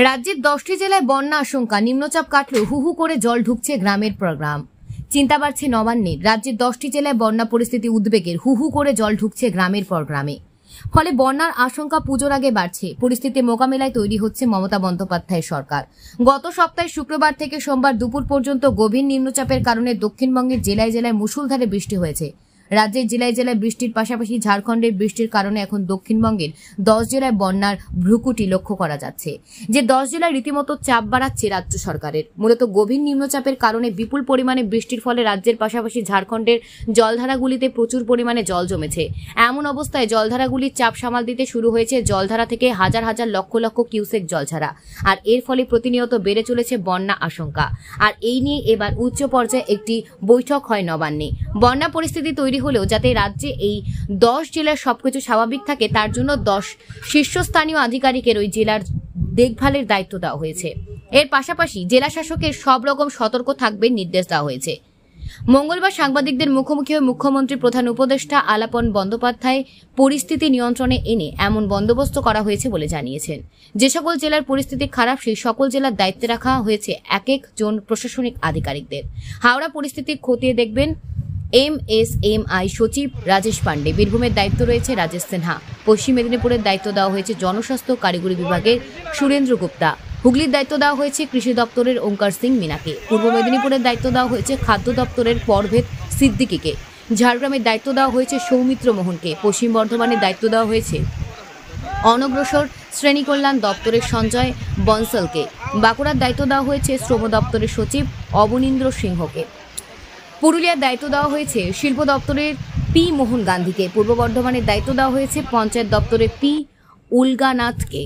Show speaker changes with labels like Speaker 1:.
Speaker 1: রাজ্যের 10টি জেলায় বন্যা আশঙ্কা, নিম্নচাপ কাটলেও হু হু করে জল ঢুকছে গ্রামের পর গ্রাম। চিন্তা বাড়ছে নবান্নের। রাজ্যের 10টি জেলায় বন্যা পরিস্থিতি উদ্বেগের, হু হু করে জল ঢুকছে গ্রামের পর গ্রামে। ফলে বন্যার আশঙ্কা পুজোর আগে বাড়ছে। পরিস্থিতি মোকাবিলায় তৈরি হচ্ছে মমতা বন্দ্যোপাধ্যায়ের সরকার। গত সপ্তাহে শুক্রবার থেকে সোমবার দুপুর পর্যন্ত গভীর নিম্নচাপের কারণে দক্ষিণবঙ্গের জেলায় জেলায় মুষলধারে বৃষ্টি হয়েছে। রাজ্যের জেলায় জেলায় বৃষ্টির পাশাপাশি ঝাড়খণ্ডের বৃষ্টির কারণে এখন দক্ষিণবঙ্গের 10 জেলায় বন্যার ভ্রুকুটি লক্ষ্য করা যাচ্ছে। যে 10 জেলায় রীতিমতো চাপ বাড়াচ্ছে রাজ্য সরকারের। মূলত গভীর নিম্নচাপের কারণে বিপুল পরিমাণে বৃষ্টির ফলে রাজ্যের পাশাপাশি ঝাড়খণ্ডের জলধারাগুলিতে প্রচুর পরিমাণে জল জমেছে। এমন অবস্থায় জলধারাগুলির চাপ সামাল দিতে শুরু হয়েছে জলধারা থেকে হাজার হাজার লক্ষ লক্ষ কিউসেক জল ছাড়া। আর এর ফলে প্রতিনিয়ত বেড়ে চলেছে বন্যা আশঙ্কা। আর এই নিয়ে এবার উচ্চ পর্যায়ে একটি বৈঠক হয় নবান্নে। বন্যা পরিস্থিতি তৈরি হলেও যাতে রাজ্যে এই 10 জেলার সবকিছু স্বাভাবিক থাকে তার জন্য 10 শীর্ষস্থানীয় আধিকারিকের ওই জেলার দেখভালের দায়িত্ব দেওয়া হয়েছে। এর পাশাপাশি জেলা শাসকের সব রকম সতর্ক থাকবে নির্দেশ দেওয়া হয়েছে। মঙ্গলবার সাংবাদিকদের মুখোমুখি হয়ে মুখ্যমন্ত্রী প্রধান উপদেষ্টা আলাপন বন্দ্যোপাধ্যায় পরিস্থিতি নিয়ন্ত্রণে এনে এমন বন্দোবস্ত করা হয়েছে বলে জানিয়েছেন। যে সকল জেলার পরিস্থিতি খারাপ সেই সকল জেলার দায়িত্বে রাখা হয়েছে এক একজন প্রশাসনিক আধিকারিকদের। হাওড়া পরিস্থিতি খতিয়ে দেখবেন MSMI সচিব রাজেশ পান্ডে। বীরভূমের দায়িত্ব রয়েছে রাজেশ সিনহা। পশ্চিম মেদিনীপুরের দায়িত্ব দেওয়া হয়েছে জনস্বাস্থ্য কারিগরি বিভাগের সুরেন্দ্র গুপ্তা। হুগলির দায়িত্ব দেওয়া হয়েছে কৃষি দপ্তরের ওঙ্কার সিং মিনাকে। পূর্ব মেদিনীপুরের দায়িত্ব দেওয়া হয়েছে খাদ্য দপ্তরের পরভেদ সিদ্দিকিকে। ঝাড়গ্রামের দায়িত্ব দেওয়া হয়েছে সৌমিত্র মোহনকে। পশ্চিম বর্ধমানের দায়িত্ব দেওয়া হয়েছে অনগ্রসর শ্রেণী কল্যাণ দপ্তরের সঞ্জয় বনসলকে। বাঁকুড়ার দায়িত্ব দেওয়া হয়েছে শ্রম দপ্তরের সচিব অবনীন্দ্র সিংহকে। পুরুলিয়ার দায়িত্ব দেওয়া হয়েছে শিল্প দপ্তরের পি মোহন গান্ধীকে। পূর্ব বর্ধমানের দায়িত্ব দেওয়া হয়েছে পঞ্চায়েত দপ্তরের পি উলগানাথকে।